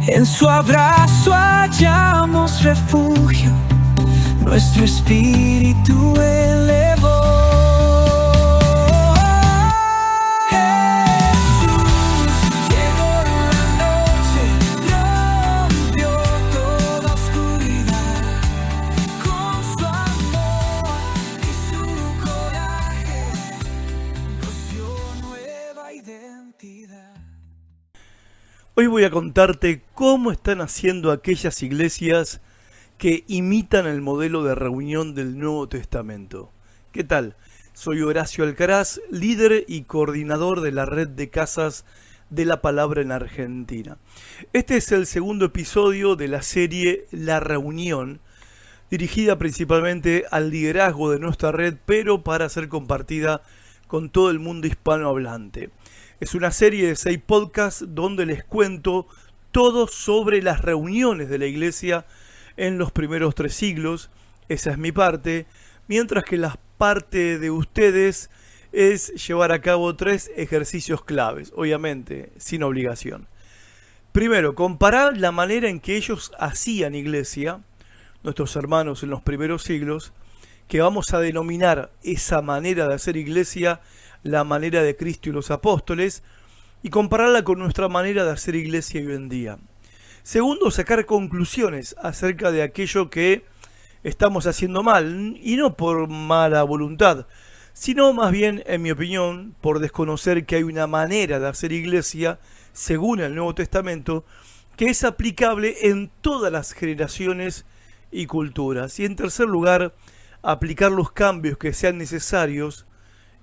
En su abrazo hallamos refugio, nuestro espíritu elevó. Jesús llegó en la noche, rompió toda oscuridad. Con su amor y su coraje nos dio nueva identidad. Hoy voy a contarte cómo están haciendo aquellas iglesias que imitan el modelo de reunión del Nuevo Testamento. ¿Qué tal? Soy Horacio Alcaraz, líder y coordinador de la red de casas de la palabra en Argentina. Este es el segundo episodio de la serie La Reunión, dirigida principalmente al liderazgo de nuestra red, pero para ser compartida con todo el mundo hispanohablante. Es una serie de 6 podcasts donde les cuento todo sobre las reuniones de la iglesia en los primeros 3 siglos. Esa es mi parte, mientras que la parte de ustedes es llevar a cabo 3 ejercicios claves, obviamente sin obligación. Primero, comparar la manera en que ellos hacían iglesia, nuestros hermanos en los primeros siglos, que vamos a denominar esa manera de hacer iglesia la manera de Cristo y los apóstoles, y compararla con nuestra manera de hacer iglesia hoy en día. Segundo, sacar conclusiones acerca de aquello que estamos haciendo mal, y no por mala voluntad, sino más bien, en mi opinión, por desconocer que hay una manera de hacer iglesia, según el Nuevo Testamento, que es aplicable en todas las generaciones y culturas. Y en tercer lugar, aplicar los cambios que sean necesarios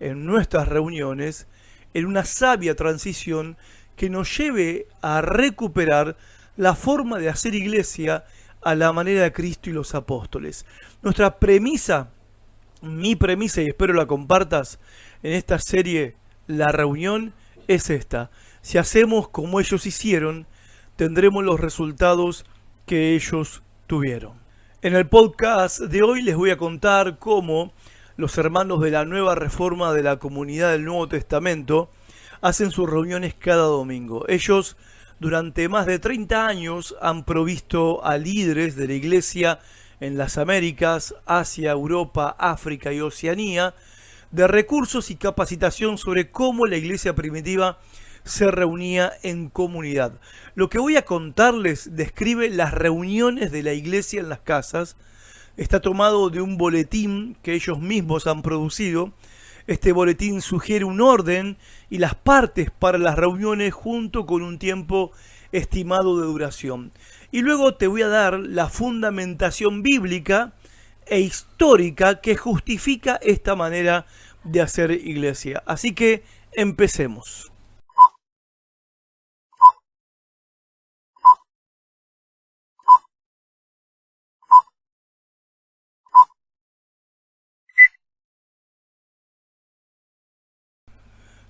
en nuestras reuniones, en una sabia transición que nos lleve a recuperar la forma de hacer iglesia a la manera de Cristo y los apóstoles. Nuestra premisa, mi premisa, y espero la compartas en esta serie, La Reunión, es esta. Si hacemos como ellos hicieron, tendremos los resultados que ellos tuvieron. En el podcast de hoy les voy a contar cómo los hermanos de la nueva reforma de la comunidad del Nuevo Testamento hacen sus reuniones cada domingo. Ellos durante más de 30 años han provisto a líderes de la iglesia en las Américas, Asia, Europa, África y Oceanía de recursos y capacitación sobre cómo la iglesia primitiva se reunía en comunidad. Lo que voy a contarles describe las reuniones de la iglesia en las casas. Está tomado de un boletín que ellos mismos han producido. Este boletín sugiere un orden y las partes para las reuniones junto con un tiempo estimado de duración. Y luego te voy a dar la fundamentación bíblica e histórica que justifica esta manera de hacer iglesia. Así que empecemos.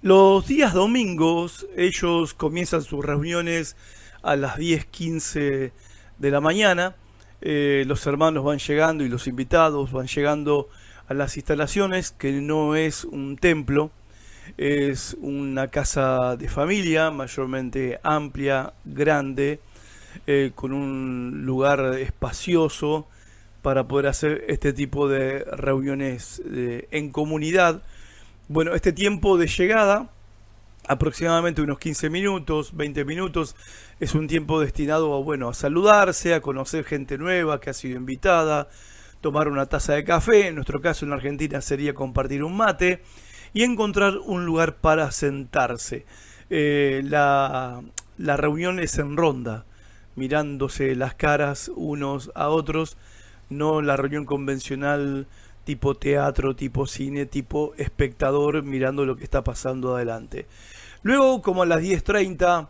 Los días domingos ellos comienzan sus reuniones a las 10:15 de la mañana. Los hermanos van llegando y los invitados van llegando a las instalaciones, que no es un templo, es una casa de familia mayormente amplia, grande, con un lugar espacioso para poder hacer este tipo de reuniones en comunidad. Bueno, este tiempo de llegada, aproximadamente unos 15 minutos, 20 minutos, es un tiempo destinado a saludarse, a conocer gente nueva que ha sido invitada, tomar una taza de café, en nuestro caso en Argentina sería compartir un mate, y encontrar un lugar para sentarse. La reunión es en ronda, mirándose las caras unos a otros, no la reunión convencional tipo teatro, tipo cine, tipo espectador mirando lo que está pasando adelante. Luego, como a las 10:30,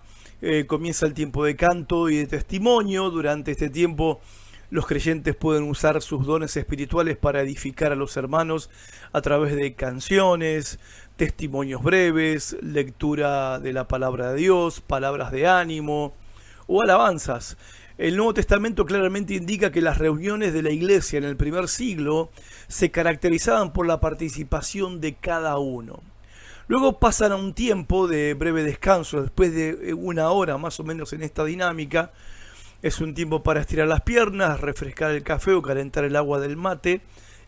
comienza el tiempo de canto y de testimonio. Durante este tiempo los creyentes pueden usar sus dones espirituales para edificar a los hermanos a través de canciones, testimonios breves, lectura de la palabra de Dios, palabras de ánimo o alabanzas. El Nuevo Testamento claramente indica que las reuniones de la iglesia en el primer siglo se caracterizaban por la participación de cada uno. Luego pasan a un tiempo de breve descanso, después de una hora más o menos en esta dinámica. Es un tiempo para estirar las piernas, refrescar el café o calentar el agua del mate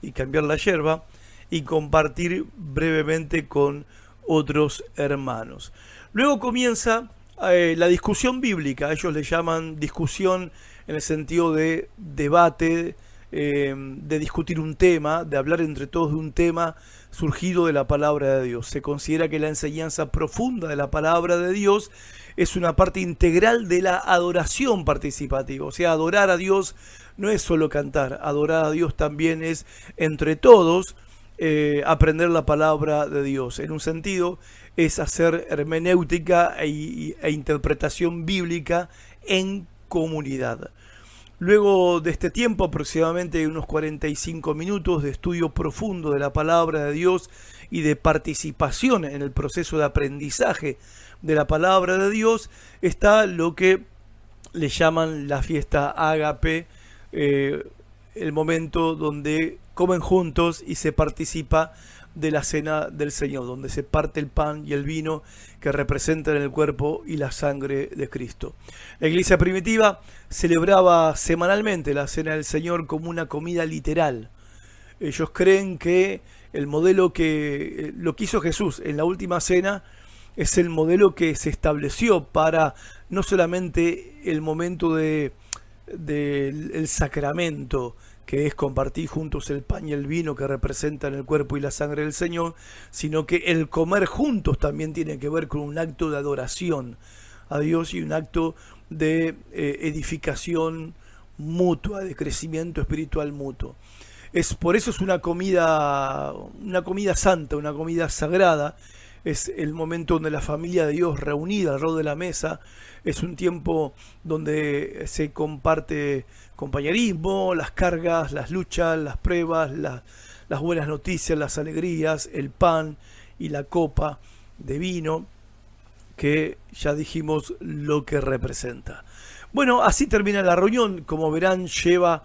y cambiar la yerba y compartir brevemente con otros hermanos. Luego comienza la discusión bíblica. Ellos le llaman discusión en el sentido de debate, de discutir un tema, de hablar entre todos de un tema surgido de la palabra de Dios. Se considera que la enseñanza profunda de la palabra de Dios es una parte integral de la adoración participativa. O sea, adorar a Dios no es solo cantar, adorar a Dios también es entre todos aprender la palabra de Dios. En un sentido es hacer hermenéutica e interpretación bíblica en comunidad. Luego de este tiempo, aproximadamente unos 45 minutos de estudio profundo de la palabra de Dios y de participación en el proceso de aprendizaje de la palabra de Dios, está lo que le llaman la fiesta ágape, el momento donde comen juntos y se participa de la cena del Señor, donde se parte el pan y el vino que representan el cuerpo y la sangre de Cristo. La iglesia primitiva celebraba semanalmente la cena del Señor como una comida literal. Ellos creen que el modelo que lo que hizo Jesús en la última cena es el modelo que se estableció para no solamente el momento del sacramento, que es compartir juntos el pan y el vino que representan el cuerpo y la sangre del Señor, sino que el comer juntos también tiene que ver con un acto de adoración a Dios y un acto de edificación mutua, de crecimiento espiritual mutuo. Por eso es una comida santa, una comida sagrada. Es el momento donde la familia de Dios reunida alrededor de la mesa. Es un tiempo donde se comparte compañerismo, las cargas, las luchas, las pruebas, las buenas noticias, las alegrías, el pan y la copa de vino, que ya dijimos lo que representa. Bueno, así termina la reunión. Como verán, lleva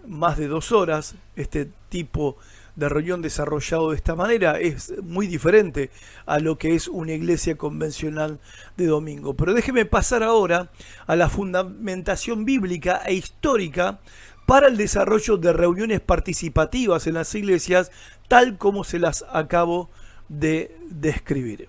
más de 2 horas este tipo de reunión desarrollado de esta manera. Es muy diferente a lo que es una iglesia convencional de domingo. Pero déjeme pasar ahora a la fundamentación bíblica e histórica para el desarrollo de reuniones participativas en las iglesias, tal como se las acabo de describir.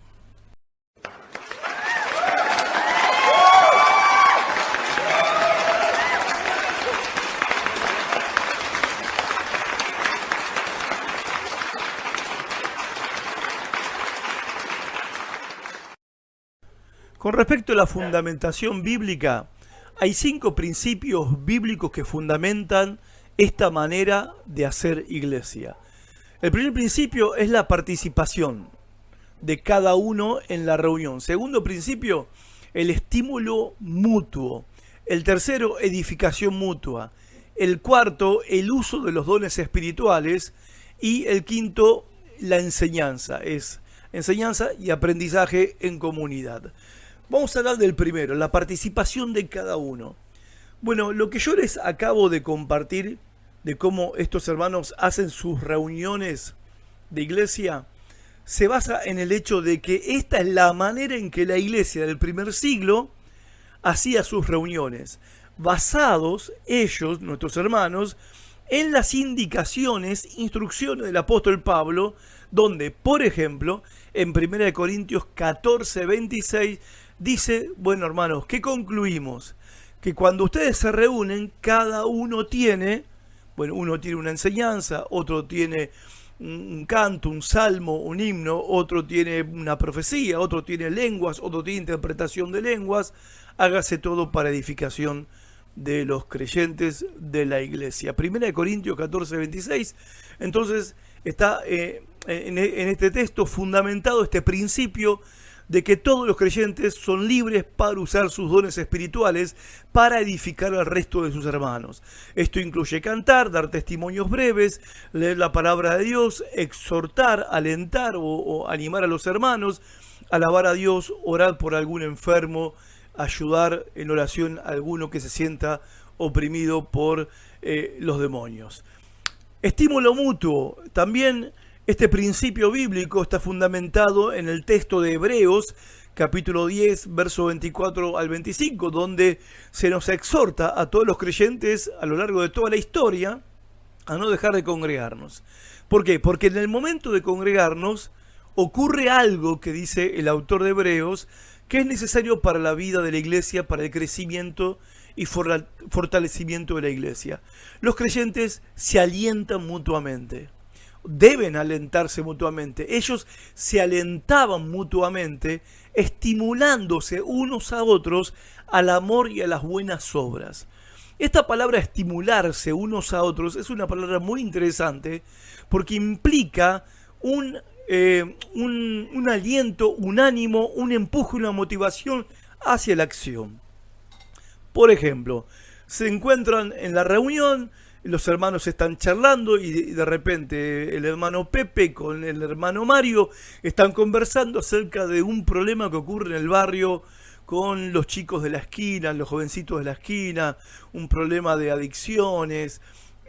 Con respecto a la fundamentación bíblica, hay 5 principios bíblicos que fundamentan esta manera de hacer iglesia. El primer principio es la participación de cada uno en la reunión. Segundo principio, el estímulo mutuo. El tercero, edificación mutua. El cuarto, el uso de los dones espirituales. Y el quinto, la enseñanza. Es enseñanza y aprendizaje en comunidad. Vamos a hablar del primero, la participación de cada uno. Bueno, lo que yo les acabo de compartir de cómo estos hermanos hacen sus reuniones de iglesia se basa en el hecho de que esta es la manera en que la iglesia del primer siglo hacía sus reuniones, basados ellos, nuestros hermanos, en las indicaciones, instrucciones del apóstol Pablo, donde, por ejemplo, en 1 Corintios 14, 26, dice, bueno hermanos, ¿qué concluimos? Que cuando ustedes se reúnen, cada uno tiene, bueno, uno tiene una enseñanza, otro tiene un canto, un salmo, un himno, otro tiene una profecía, otro tiene lenguas, otro tiene interpretación de lenguas. Hágase todo para edificación de los creyentes de la iglesia. 1 Corintios 14, 26. Entonces está en este texto fundamentado este principio de que todos los creyentes son libres para usar sus dones espirituales para edificar al resto de sus hermanos. Esto incluye cantar, dar testimonios breves, leer la palabra de Dios, exhortar, alentar o animar a los hermanos, alabar a Dios, orar por algún enfermo, ayudar en oración a alguno que se sienta oprimido por los demonios. Estímulo mutuo. También Este principio bíblico está fundamentado en el texto de Hebreos, capítulo 10, verso 24 al 25, donde se nos exhorta a todos los creyentes a lo largo de toda la historia a no dejar de congregarnos. ¿Por qué? Porque en el momento de congregarnos ocurre algo que dice el autor de Hebreos, que es necesario para la vida de la iglesia, para el crecimiento y fortalecimiento de la iglesia. Los creyentes se alientan mutuamente. Deben alentarse mutuamente. Ellos se alentaban mutuamente, estimulándose unos a otros al amor y a las buenas obras. Esta palabra estimularse unos a otros es una palabra muy interesante porque implica un aliento, un ánimo, un empuje, una motivación hacia la acción. Por ejemplo, se encuentran en la reunión, los hermanos están charlando y de repente el hermano Pepe con el hermano Mario están conversando acerca de un problema que ocurre en el barrio con los chicos de la esquina, los jovencitos de la esquina, un problema de adicciones,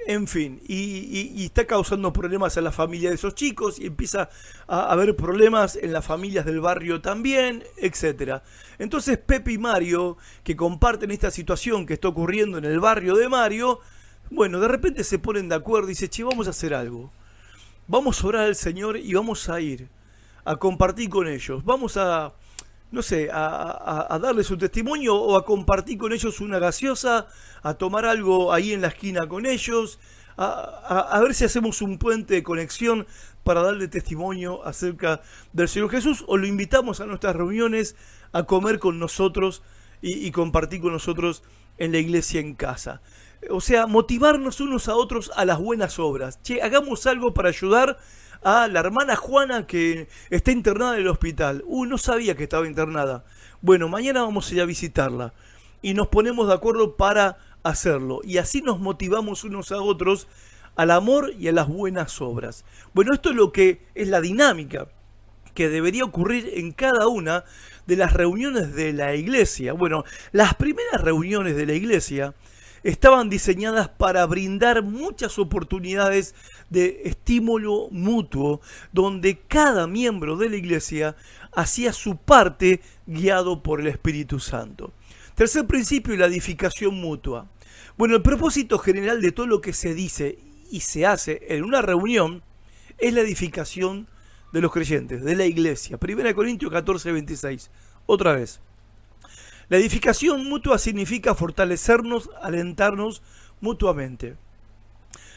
en fin, y está causando problemas a la familia de esos chicos y empieza a haber problemas en las familias del barrio también, etcétera. Entonces Pepe y Mario, que comparten esta situación que está ocurriendo en el barrio de Mario, bueno, de repente se ponen de acuerdo y dicen, che, vamos a hacer algo. Vamos a orar al Señor y vamos a ir a compartir con ellos. Vamos a, no sé, a darles un testimonio o a compartir con ellos una gaseosa, a tomar algo ahí en la esquina con ellos, a ver si hacemos un puente de conexión para darle testimonio acerca del Señor Jesús, o lo invitamos a nuestras reuniones a comer con nosotros y compartir con nosotros en la iglesia en casa. O sea, motivarnos unos a otros a las buenas obras. Che, hagamos algo para ayudar a la hermana Juana que está internada en el hospital. No sabía que estaba internada. Bueno, mañana vamos a ir a visitarla. Y nos ponemos de acuerdo para hacerlo. Y así nos motivamos unos a otros al amor y a las buenas obras. Bueno, esto es lo que es la dinámica que debería ocurrir en cada una de las reuniones de la iglesia. Bueno, las primeras reuniones de la iglesia estaban diseñadas para brindar muchas oportunidades de estímulo mutuo, donde cada miembro de la iglesia hacía su parte guiado por el Espíritu Santo. Tercer principio, la edificación mutua. Bueno, el propósito general de todo lo que se dice y se hace en una reunión es la edificación de los creyentes, de la iglesia. 1 Corintios 14, 26. Otra vez. La edificación mutua significa fortalecernos, alentarnos mutuamente.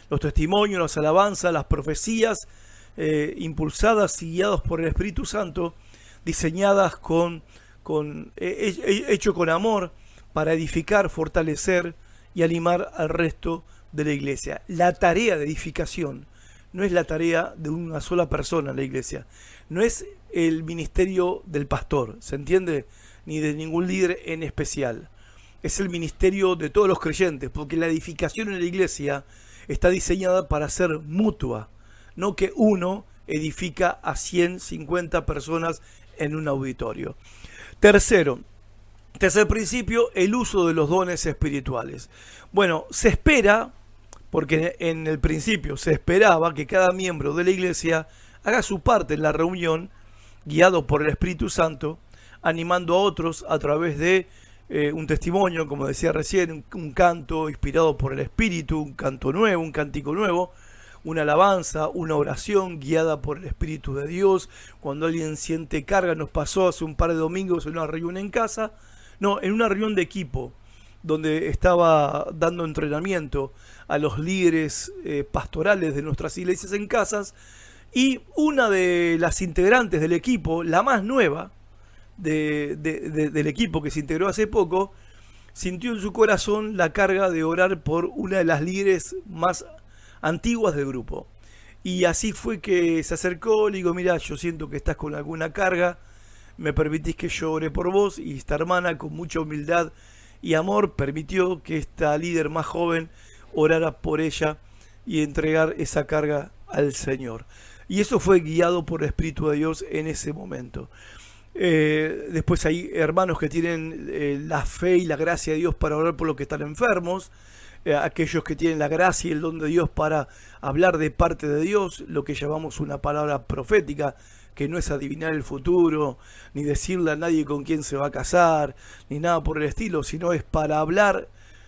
Los testimonios, las alabanzas, las profecías impulsadas y guiadas por el Espíritu Santo, diseñadas hecho con amor para edificar, fortalecer y animar al resto de la iglesia. La tarea de edificación no es la tarea de una sola persona en la iglesia, no es el ministerio del pastor, ¿se entiende? Ni de ningún líder en especial. Es el ministerio de todos los creyentes, porque la edificación en la iglesia está diseñada para ser mutua, no que uno edifica a 150 personas en un auditorio. Tercer principio, el uso de los dones espirituales. Bueno, se espera, porque en el principio se esperaba que cada miembro de la iglesia haga su parte en la reunión, guiado por el Espíritu Santo, animando a otros a través de un testimonio, como decía recién, un canto inspirado por el Espíritu, un canto nuevo, un cántico nuevo, una alabanza, una oración guiada por el Espíritu de Dios. Cuando alguien siente carga, nos pasó hace un par de domingos en una reunión en casa, en una reunión de equipo, donde estaba dando entrenamiento a los líderes pastorales de nuestras iglesias en casas, y una de las integrantes del equipo, la más nueva, del equipo que se integró hace poco, sintió en su corazón la carga de orar por una de las líderes más antiguas del grupo. Y así fue que se acercó, le digo, mira, yo siento que estás con alguna carga, me permitís que yo ore por vos. Y esta hermana, con mucha humildad y amor, permitió que esta líder más joven orara por ella y entregar esa carga al Señor. Y eso fue guiado por el Espíritu de Dios en ese momento. Después hay hermanos que tienen la fe y la gracia de Dios para orar por los que están enfermos. aquellos que tienen la gracia y el don de Dios para hablar de parte de Dios, lo que llamamos una palabra profética, que no es adivinar el futuro, ni decirle a nadie con quién se va a casar, ni nada por el estilo, sino es para hablar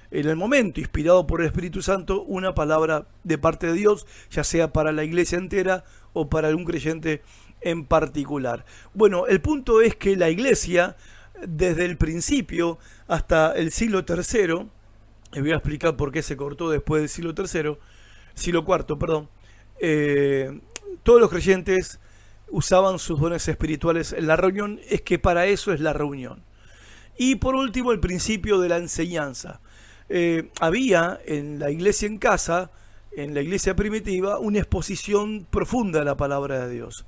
en el momento, inspirado por el Espíritu Santo, una palabra de parte de Dios, ya sea para la iglesia entera o para algún creyente en particular. Bueno, el punto es que la iglesia, desde el principio hasta el siglo III, les voy a explicar por qué se cortó después del siglo IV, perdón, todos los creyentes usaban sus dones espirituales en la reunión, es que para eso es la reunión. Y por último, el principio de la enseñanza. Había en la iglesia en casa, en la iglesia primitiva, una exposición profunda de la palabra de Dios.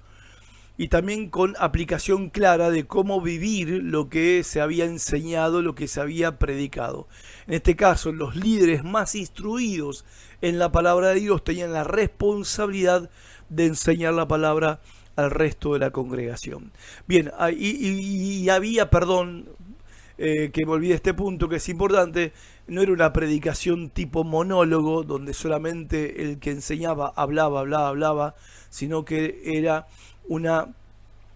Y también con aplicación clara de cómo vivir lo que se había enseñado, lo que se había predicado. En este caso, los líderes más instruidos en la palabra de Dios tenían la responsabilidad de enseñar la palabra al resto de la congregación. Bien, y había, que me olvidé este punto que es importante, no era una predicación tipo monólogo, donde solamente el que enseñaba hablaba, sino que era una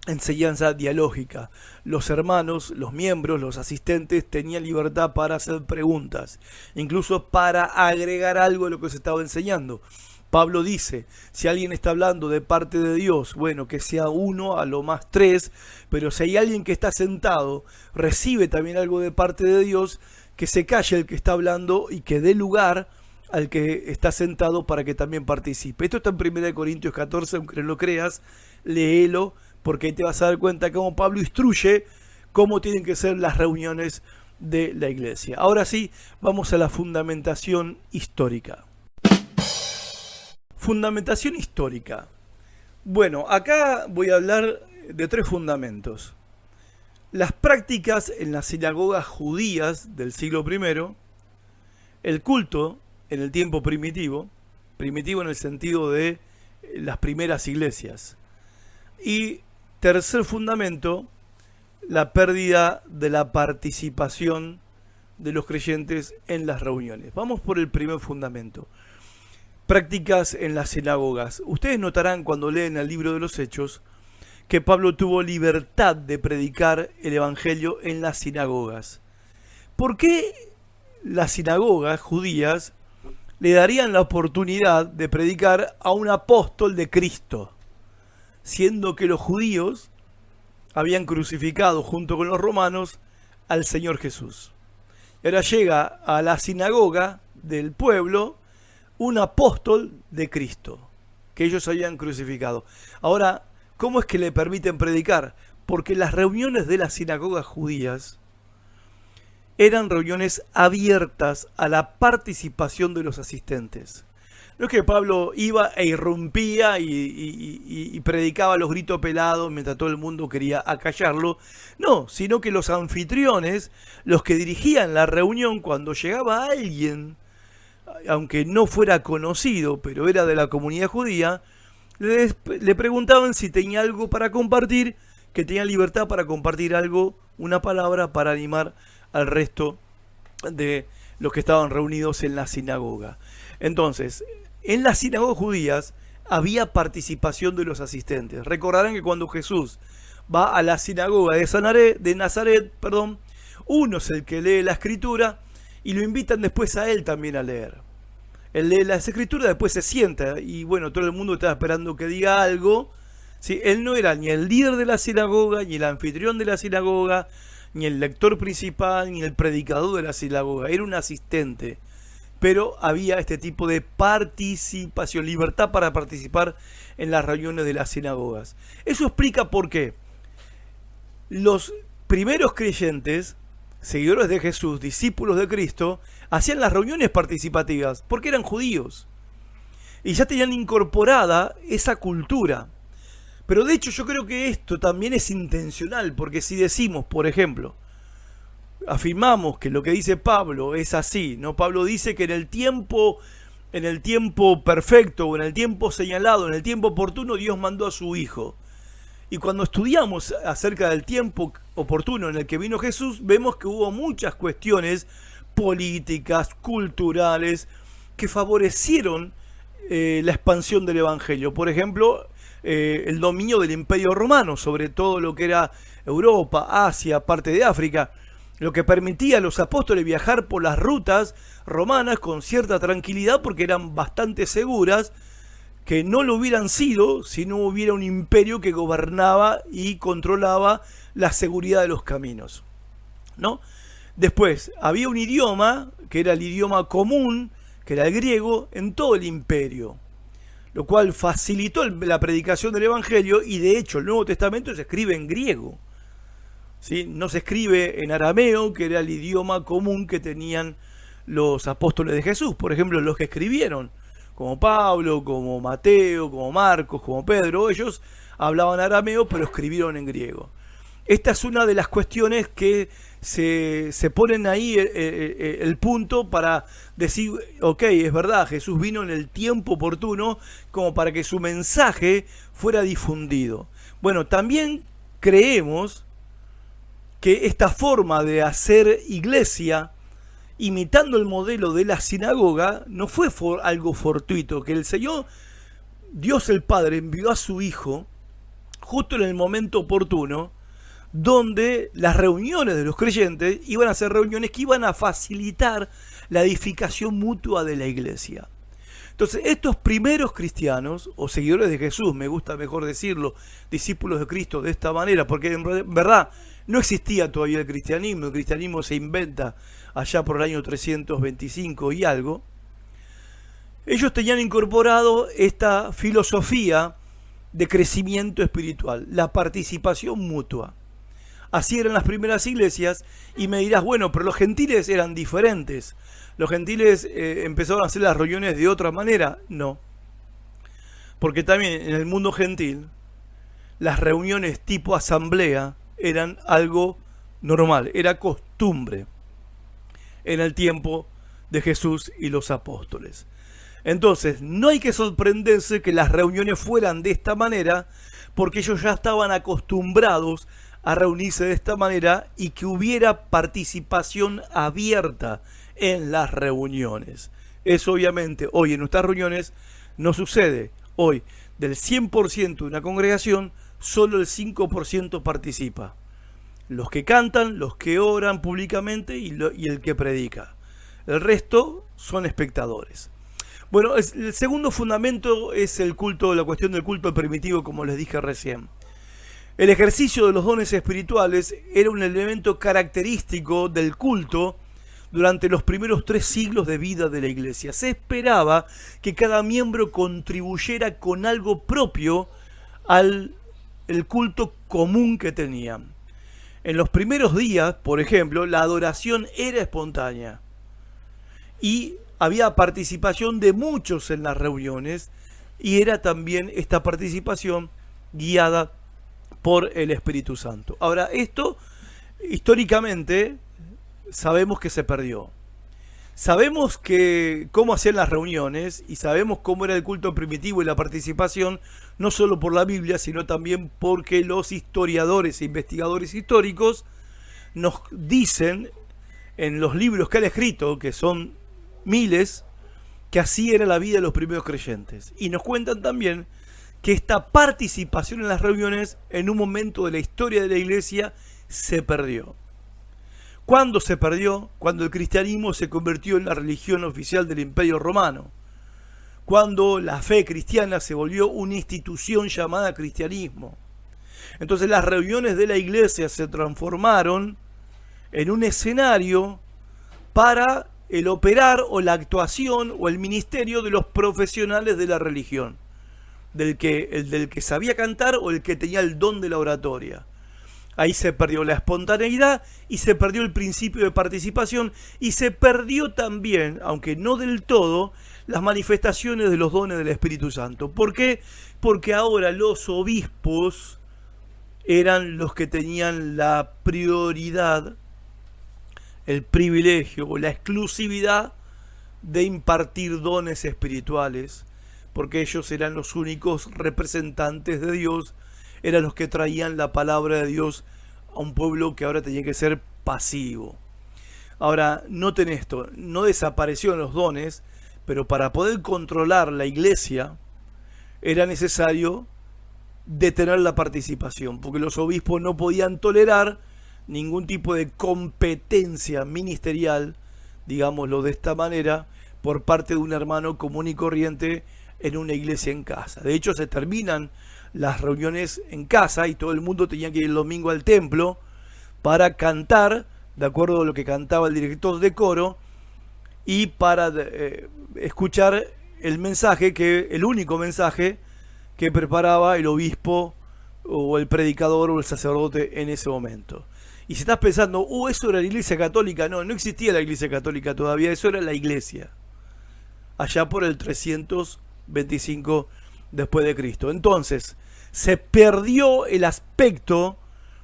enseñanza dialógica. Los hermanos, los miembros, los asistentes tenían libertad para hacer preguntas, incluso para agregar algo a lo que se estaba enseñando. Pablo dice, si alguien está hablando de parte de Dios, bueno, que sea uno, a lo más tres, pero si hay alguien que está sentado, recibe también algo de parte de Dios, que se calle el que está hablando y que dé lugar al que está sentado para que también participe. Esto está en 1 Corintios 14, aunque no lo creas, léelo, porque ahí te vas a dar cuenta cómo Pablo instruye cómo tienen que ser las reuniones de la iglesia. Ahora sí, vamos a la fundamentación histórica. Fundamentación histórica. Bueno, acá voy a hablar de tres fundamentos. Las prácticas en las sinagogas judías del siglo I, el culto en el tiempo primitivo en el sentido de las primeras iglesias. Y tercer fundamento, la pérdida de la participación de los creyentes en las reuniones. Vamos por el primer fundamento. Prácticas en las sinagogas. Ustedes notarán cuando leen el libro de los Hechos que Pablo tuvo libertad de predicar el evangelio en las sinagogas. ¿Por qué las sinagogas judías le darían la oportunidad de predicar a un apóstol de Cristo, siendo que los judíos habían crucificado junto con los romanos al Señor Jesús? Y ahora llega a la sinagoga del pueblo un apóstol de Cristo, que ellos habían crucificado. Ahora, ¿cómo es que le permiten predicar? Porque las reuniones de las sinagogas judías eran reuniones abiertas a la participación de los asistentes. No es que Pablo iba e irrumpía y predicaba a los gritos pelados mientras todo el mundo quería acallarlo. No, sino que los anfitriones, los que dirigían la reunión, cuando llegaba alguien, aunque no fuera conocido, pero era de la comunidad judía, le preguntaban si tenía algo para compartir, que tenía libertad para compartir algo, una palabra para animar al resto de los que estaban reunidos en la sinagoga. Entonces, en las sinagogas judías había participación de los asistentes. Recordarán que cuando Jesús va a la sinagoga de Nazaret, uno es el que lee la escritura y lo invitan después a él también a leer. Él lee las escrituras, después se sienta y bueno, todo el mundo estaba esperando que diga algo. ¿Sí? Él no era ni el líder de la sinagoga, ni el anfitrión de la sinagoga, ni el lector principal, ni el predicador de la sinagoga. Era un asistente. Pero había este tipo de participación, libertad para participar en las reuniones de las sinagogas. Eso explica por qué los primeros creyentes, seguidores de Jesús, discípulos de Cristo, hacían las reuniones participativas, porque eran judíos. Y ya tenían incorporada esa cultura. Pero de hecho yo creo que esto también es intencional, porque si decimos, por ejemplo, afirmamos que lo que dice Pablo es así, ¿no? Pablo dice que en el tiempo perfecto, o en el tiempo señalado, en el tiempo oportuno, Dios mandó a su Hijo. Y cuando estudiamos acerca del tiempo oportuno en el que vino Jesús, vemos que hubo muchas cuestiones políticas, culturales, que favorecieron la expansión del Evangelio. Por ejemplo, el dominio del Imperio Romano sobre todo lo que era Europa, Asia, parte de África, lo que permitía a los apóstoles viajar por las rutas romanas con cierta tranquilidad porque eran bastante seguras, que no lo hubieran sido si no hubiera un imperio que gobernaba y controlaba la seguridad de los caminos, ¿no? Después, había un idioma, que era el idioma común, que era el griego, en todo el imperio, lo cual facilitó la predicación del Evangelio, y de hecho el Nuevo Testamento se escribe en griego, ¿sí? No se escribe en arameo, que era el idioma común que tenían los apóstoles de Jesús, por ejemplo, los que escribieron, como Pablo, como Mateo, como Marcos, como Pedro. Ellos hablaban arameo, pero escribieron en griego. Esta es una de las cuestiones que se ponen ahí el punto para decir, ok, es verdad, Jesús vino en el tiempo oportuno como para que su mensaje fuera difundido. Bueno, también creemos que esta forma de hacer iglesia, imitando el modelo de la sinagoga, no fue algo fortuito, que el Señor, Dios el Padre, envió a su Hijo justo en el momento oportuno, donde las reuniones de los creyentes iban a ser reuniones que iban a facilitar la edificación mutua de la iglesia. Entonces, estos primeros cristianos, o seguidores de Jesús, me gusta mejor decirlo, discípulos de Cristo de esta manera, porque en verdad no existía todavía el cristianismo se inventa allá por el año 325 y algo. Ellos tenían incorporado esta filosofía de crecimiento espiritual, la participación mutua. Así eran las primeras iglesias, y me dirás, bueno, pero los gentiles eran diferentes. ¿Los gentiles empezaron a hacer las reuniones de otra manera? No. Porque también en el mundo gentil, las reuniones tipo asamblea eran algo normal, era costumbre en el tiempo de Jesús y los apóstoles. Entonces, no hay que sorprenderse que las reuniones fueran de esta manera, porque ellos ya estaban acostumbrados a reunirse de esta manera y que hubiera participación abierta en las reuniones. Eso obviamente hoy en nuestras reuniones no sucede. Hoy, del 100% de una congregación, solo el 5% participa. Los que cantan, los que oran públicamente y el que predica. El resto son espectadores. Bueno, el segundo fundamento es el culto, la cuestión del culto primitivo, como les dije recién. El ejercicio de los dones espirituales era un elemento característico del culto durante los primeros 3 siglos de vida de la iglesia. Se esperaba que cada miembro contribuyera con algo propio al culto común que tenían. En los primeros días, por ejemplo, la adoración era espontánea y había participación de muchos en las reuniones, y era también esta participación guiada por el Espíritu Santo. Ahora, esto históricamente sabemos que se perdió. Sabemos que cómo hacían las reuniones y sabemos cómo era el culto primitivo y la participación, no solo por la Biblia, sino también porque los historiadores e investigadores históricos nos dicen en los libros que han escrito, que son miles, que así era la vida de los primeros creyentes. Y nos cuentan también que esta participación en las reuniones en un momento de la historia de la iglesia se perdió. ¿Cuándo se perdió? Cuando el cristianismo se convirtió en la religión oficial del Imperio Romano. Cuando la fe cristiana se volvió una institución llamada cristianismo. Entonces las reuniones de la iglesia se transformaron en un escenario para el operar o la actuación o el ministerio de los profesionales de la religión. Del que sabía cantar o el que tenía el don de la oratoria. Ahí se perdió la espontaneidad y se perdió el principio de participación, y se perdió también, aunque no del todo, las manifestaciones de los dones del Espíritu Santo. ¿Por qué? Porque ahora los obispos eran los que tenían la prioridad, el privilegio o la exclusividad de impartir dones espirituales, porque ellos eran los únicos representantes de Dios, eran los que traían la palabra de Dios a un pueblo que ahora tenía que ser pasivo. Ahora, noten esto, no desaparecieron los dones, pero para poder controlar la iglesia era necesario detener la participación, porque los obispos no podían tolerar ningún tipo de competencia ministerial, digámoslo de esta manera, por parte de un hermano común y corriente en una iglesia en casa. De hecho, se terminan las reuniones en casa y todo el mundo tenía que ir el domingo al templo para cantar, de acuerdo a lo que cantaba el director de coro, y para escuchar el mensaje, el único mensaje que preparaba el obispo o el predicador o el sacerdote en ese momento. Y si estás pensando, eso era la iglesia católica, no existía la iglesia católica todavía, eso era la iglesia, allá por el 325 después de Cristo. Entonces, se perdió el aspecto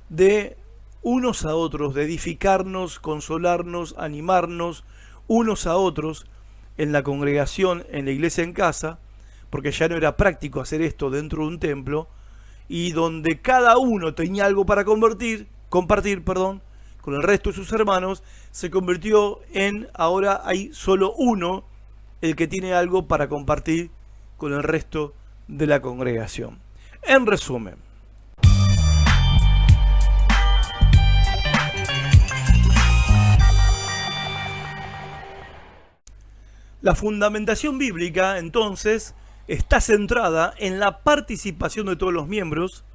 de unos a otros, de edificarnos, consolarnos, animarnos unos a otros en la congregación, en la iglesia en casa, porque ya no era práctico hacer esto dentro de un templo, y donde cada uno tenía algo para compartir, con el resto de sus hermanos, se convirtió en, ahora hay solo uno, el que tiene algo para compartir con el resto de la congregación. En resumen, la fundamentación bíblica, entonces, está centrada en la participación de todos los miembros,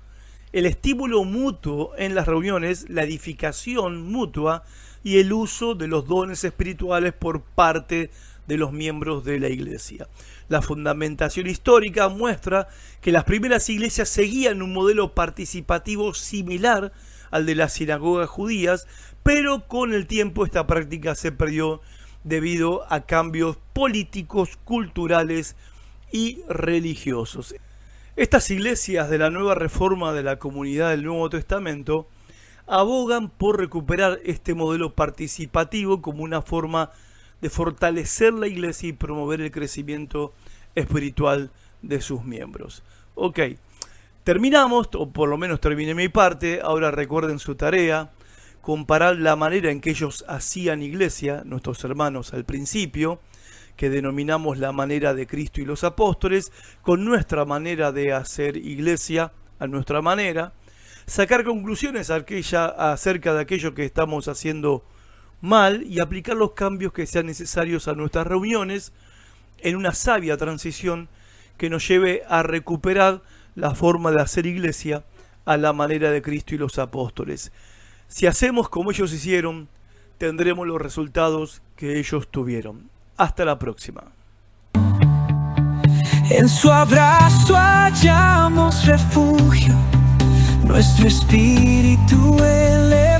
el estímulo mutuo en las reuniones, la edificación mutua y el uso de los dones espirituales por parte de los miembros de la iglesia. La fundamentación histórica muestra que las primeras iglesias seguían un modelo participativo similar al de las sinagogas judías, pero con el tiempo esta práctica se perdió debido a cambios políticos, culturales y religiosos. Estas iglesias de la nueva reforma de la comunidad del Nuevo Testamento abogan por recuperar este modelo participativo como una forma de fortalecer la iglesia y promover el crecimiento espiritual de sus miembros. Ok, terminamos, o por lo menos terminé mi parte. Ahora recuerden su tarea: comparar la manera en que ellos hacían iglesia, nuestros hermanos al principio, que denominamos la manera de Cristo y los apóstoles, con nuestra manera de hacer iglesia, a nuestra manera, sacar conclusiones acerca de aquello que estamos haciendo mal y aplicar los cambios que sean necesarios a nuestras reuniones en una sabia transición que nos lleve a recuperar la forma de hacer iglesia a la manera de Cristo y los apóstoles. Si hacemos como ellos hicieron, tendremos los resultados que ellos tuvieron. Hasta la próxima. En su abrazo hallamos refugio, nuestro espíritu eleva.